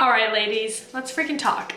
All right, ladies, let's freaking talk.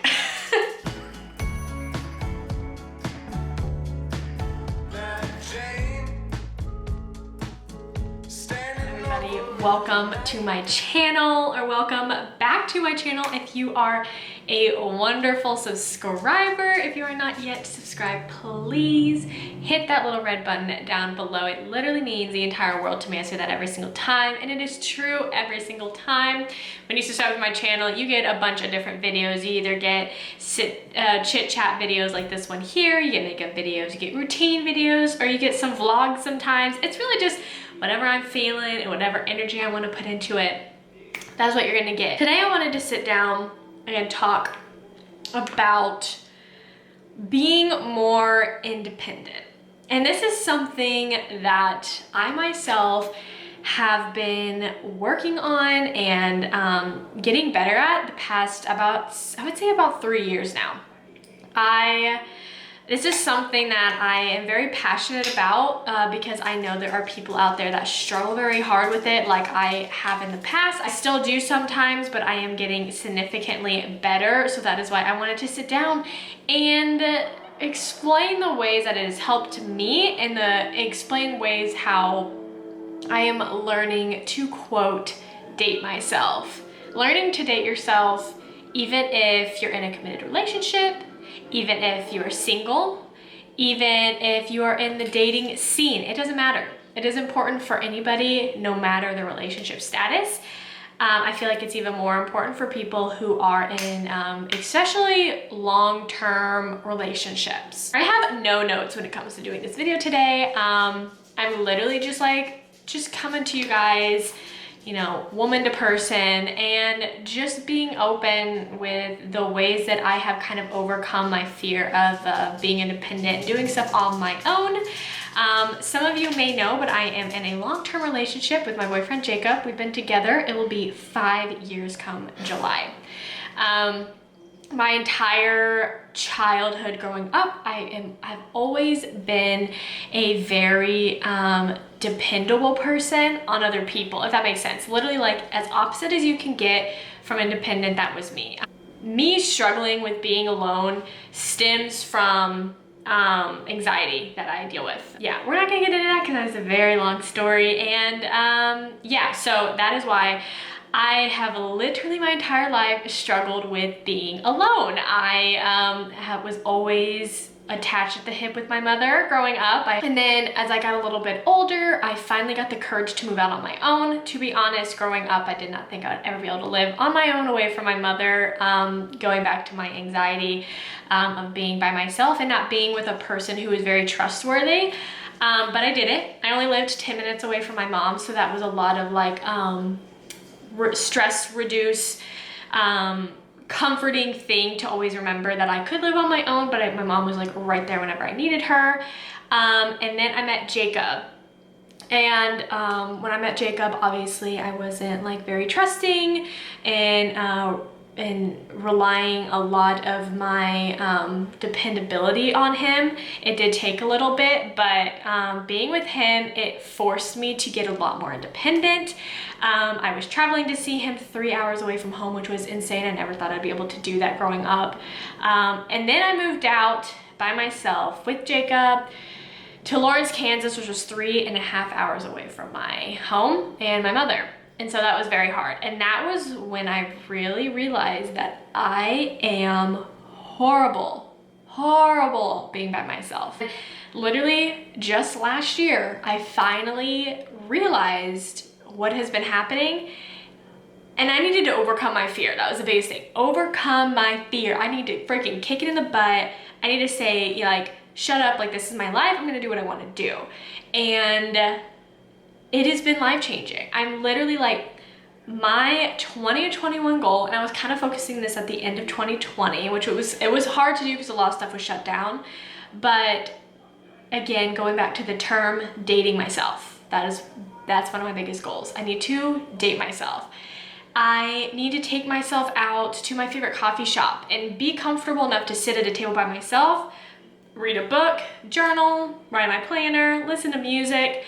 Everybody, welcome to my channel, or welcome back to my channel if you are a wonderful subscriber. If you are not yet subscribed, please hit that little red button down below. It literally means the entire world to me. I say that every single time, and it is true every single time. When you subscribe to my channel, you get a bunch of different videos. You either get chit chat videos like this one here, you get makeup videos, you get routine videos, or you get some vlogs sometimes. It's really just whatever I'm feeling and whatever energy I want to put into it. That's what you're gonna get. Today I wanted to sit down and talk about being more independent. And this is something that I myself have been working on and getting better at the past I would say about 3 years now. This is something that I am very passionate about because I know there are people out there that struggle very hard with it, like I have in the past. I still do sometimes, but I am getting significantly better. So that is why I wanted to sit down and explain the ways that it has helped me and explain ways how I am learning to, quote, date myself. Learning to date yourself, even if you're in a committed relationship, even if you're single, even if you are in the dating scene, it doesn't matter. It is important for anybody, no matter the relationship status. I feel like it's even more important for people who are in especially long-term relationships. I have no notes when it comes to doing this video today. I'm literally just coming to you guys, you know, woman to person, and just being open with the ways that I have kind of overcome my fear of being independent, doing stuff on my own. Some of you may know, but I am in a long-term relationship with my boyfriend, Jacob. We've been together. It will be 5 years come July. My entire childhood growing up, I've always been a very dependable person on other people, if that makes sense. Literally, like, as opposite as you can get from independent, that was me. Me struggling with being alone stems from anxiety that I deal with. Yeah, we're not gonna get into that because that's a very long story. And yeah, so that is why I have literally my entire life struggled with being alone. I was always attached at the hip with my mother growing up. And then as I got a little bit older, I finally got the courage to move out on my own. To be honest, growing up, I did not think I would ever be able to live on my own away from my mother, going back to my anxiety of being by myself and not being with a person who was very trustworthy. But I did it. I only lived 10 minutes away from my mom, so that was a lot of like stress reduce, comforting thing to always remember that I could live on my own, but my mom was like right there whenever I needed her. And then I met Jacob. And when I met Jacob, obviously I wasn't like very trusting and relying a lot of my dependability on him. It did take a little bit, but being with him, it forced me to get a lot more independent. I was traveling to see him 3 hours away from home, which was insane. I never thought I'd be able to do that growing up. And then I moved out by myself with Jacob to Lawrence, Kansas, which was 3.5 hours away from my home and my mother. And so that was very hard. And that was when I really realized that I am horrible being by myself. Literally just last year, I finally realized what has been happening, and I needed to overcome my fear. That was the biggest thing. Overcome my fear. I need to freaking kick it in the butt. I need to say, like, shut up, like, this is my life. I'm gonna do what I wanna do. And it has been life-changing. I'm literally like, my 2021 goal, and I was kind of focusing this at the end of 2020, which it was hard to do because a lot of stuff was shut down. But again, going back to the term dating myself, that's one of my biggest goals. I need to date myself. I need to take myself out to my favorite coffee shop and be comfortable enough to sit at a table by myself, read a book, journal, write my planner, listen to music,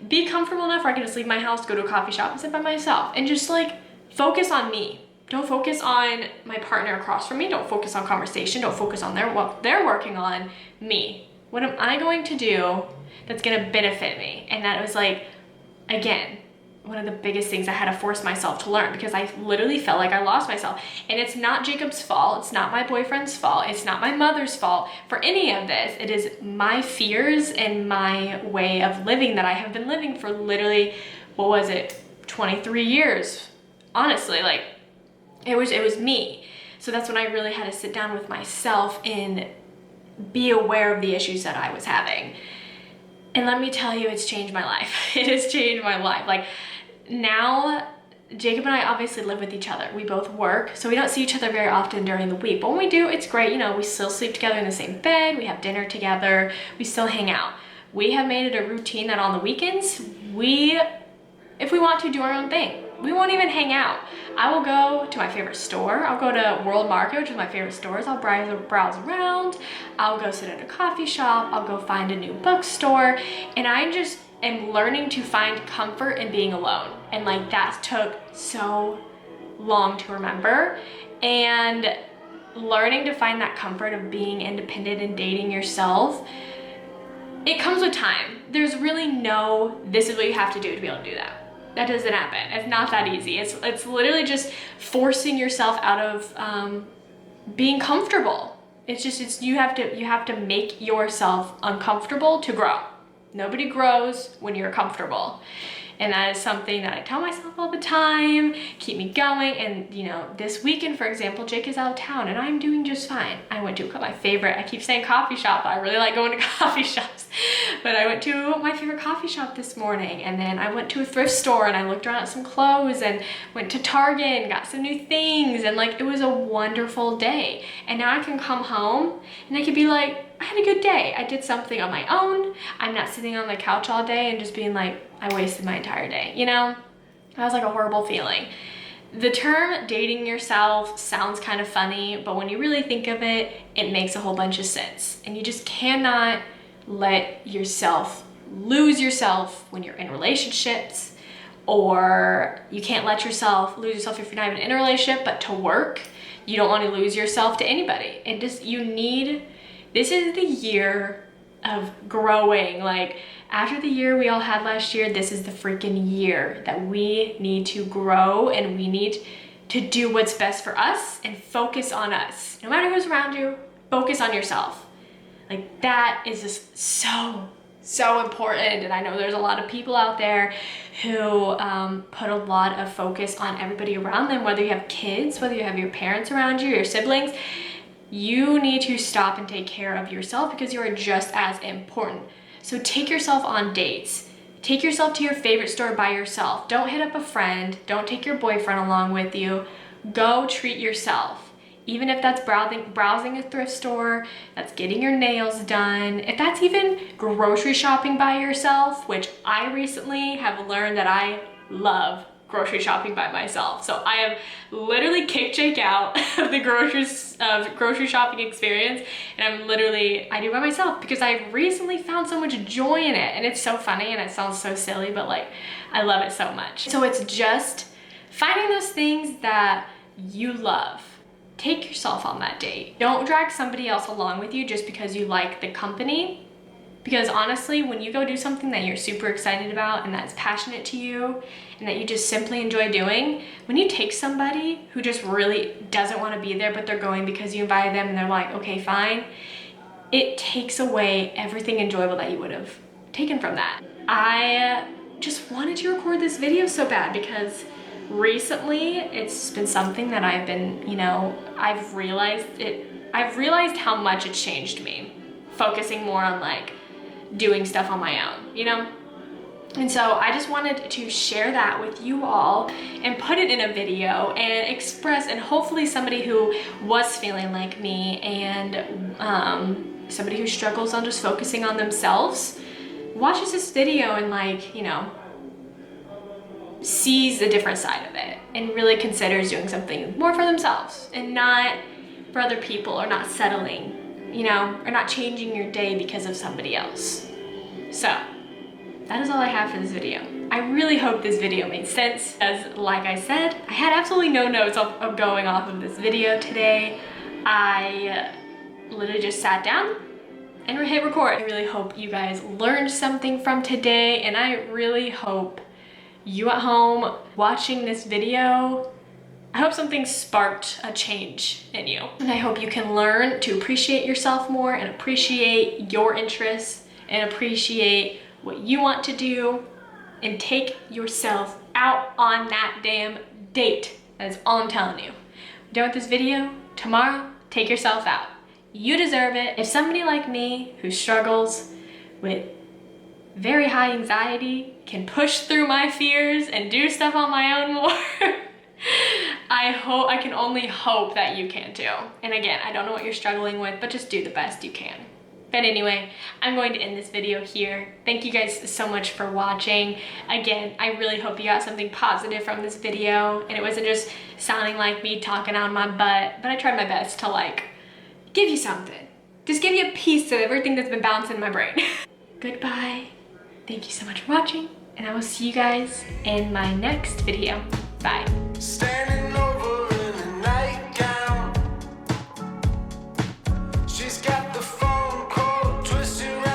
be comfortable enough where I can just leave my house, go to a coffee shop and sit by myself and just like focus on me. Don't focus on my partner across from me. Don't focus on conversation. Don't focus on what they're working on. Me. What am I going to do that's gonna benefit me? And that was like, again, one of the biggest things I had to force myself to learn, because I literally felt like I lost myself. And it's not Jacob's fault. It's not my boyfriend's fault. It's not my mother's fault for any of this. It is my fears and my way of living that I have been living for literally, what was it, 23 years. Honestly, like, it was me. So that's when I really had to sit down with myself and be aware of the issues that I was having. And let me tell you, it's changed my life. It has changed my life. Like, now, Jacob and I obviously live with each other. We both work, so we don't see each other very often during the week. But when we do, it's great. You know, we still sleep together in the same bed. We have dinner together. We still hang out. We have made it a routine that on the weekends, if we want to, do our own thing. We won't even hang out. I will go to my favorite store. I'll go to World Market, which is my favorite stores. I'll browse around. I'll go sit at a coffee shop. I'll go find a new bookstore. And I just am learning to find comfort in being alone. And like, that took so long to remember. And learning to find that comfort of being independent and dating yourself, it comes with time. There's really no, this is what you have to do to be able to do that. That doesn't happen. It's not that easy. It's literally just forcing yourself out of being comfortable. You have to make yourself uncomfortable to grow. Nobody grows when you're comfortable. And that is something that I tell myself all the time, keep me going. And you know, this weekend, for example, Jake is out of town and I'm doing just fine. I went to my favorite, I keep saying coffee shop, but I really like going to coffee shops. But I went to my favorite coffee shop this morning, and then I went to a thrift store and I looked around at some clothes, and went to Target and got some new things, and like, it was a wonderful day. And now I can come home and I can be like, I had a good day. I did something on my own. I'm not sitting on the couch all day and just being like, I wasted my entire day, you know? That was like a horrible feeling. The term dating yourself sounds kind of funny, but when you really think of it, it makes a whole bunch of sense. And you just cannot let yourself lose yourself when you're in relationships, or you can't let yourself lose yourself if you're not even in a relationship, but to work. You don't want to lose yourself to anybody. This is the year of growing. Like, after the year we all had last year, this is the freaking year that we need to grow, and we need to do what's best for us and focus on us. No matter who's around you, focus on yourself. Like, that is just so important. And I know there's a lot of people out there who put a lot of focus on everybody around them, whether you have kids, whether you have your parents around you, your siblings. You need to stop and take care of yourself, because you are just as important. So take yourself on dates. Take yourself to your favorite store by yourself. Don't hit up a friend. Don't take your boyfriend along with you. Go treat yourself. Even if that's browsing a thrift store, that's getting your nails done, if that's even grocery shopping by yourself, which I recently have learned that I love grocery shopping by myself. So I have literally kicked Jake out of the grocery shopping experience, and I do it by myself, because I recently found so much joy in it. And it's so funny, and it sounds so silly, but like, I love it so much. So it's just finding those things that you love. Take yourself on that date. Don't drag somebody else along with you just because you like the company. Because honestly, when you go do something that you're super excited about and that's passionate to you and that you just simply enjoy doing, when you take somebody who just really doesn't want to be there, but they're going because you invited them and they're like, okay, fine, it takes away everything enjoyable that you would have taken from that. I just wanted to record this video so bad, because recently it's been something that I've been, I've realized how much it changed me, focusing more on like doing stuff on my own, And so I just wanted to share that with you all and put it in a video and express, and hopefully somebody who was feeling like me and somebody who struggles on just focusing on themselves watches this video and sees the different side of it and really considers doing something more for themselves and not for other people, or not settling, or not changing your day because of somebody else. So that is all I have for this video. I really hope this video made sense, as like I said, I had absolutely no notes of going off of this video today. I literally just sat down and hit record. I really hope you guys learned something from today, and I really hope you at home watching this video, I hope something sparked a change in you. And I hope you can learn to appreciate yourself more and appreciate your interests and appreciate what you want to do and take yourself out on that damn date. That is all I'm telling you. We're done with this video. Tomorrow, take yourself out. You deserve it. If somebody like me who struggles with very high anxiety can push through my fears and do stuff on my own more, I can only hope that you can too. And again, I don't know what you're struggling with, but just do the best you can. But anyway, I'm going to end this video here. Thank you guys so much for watching. Again, I really hope you got something positive from this video and it wasn't just sounding like me talking on my butt, but I tried my best to like give you something. Just give you a piece of everything that's been bouncing in my brain. Goodbye. Thank you so much for watching, and I will see you guys in my next video. Bye.